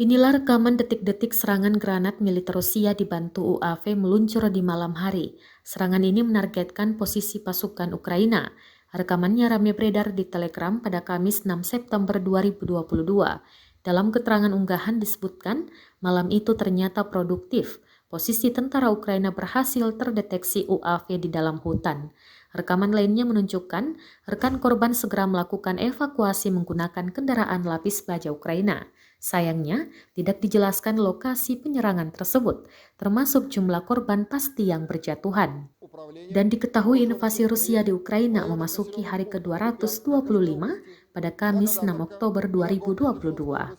Inilah rekaman detik-detik serangan granat militer Rusia dibantu UAV meluncur di malam hari. Serangan ini menargetkan posisi pasukan Ukraina. Rekamannya ramai beredar di Telegram pada Kamis 6 September 2022. Dalam keterangan unggahan disebutkan, malam itu ternyata produktif. Posisi tentara Ukraina berhasil terdeteksi UAV di dalam hutan. Rekaman lainnya menunjukkan rekan korban segera melakukan evakuasi menggunakan kendaraan lapis baja Ukraina. Sayangnya, tidak dijelaskan lokasi penyerangan tersebut, termasuk jumlah korban pasti yang berjatuhan. Dan diketahui invasi Rusia di Ukraina memasuki hari ke-225 pada Kamis 6 Oktober 2022.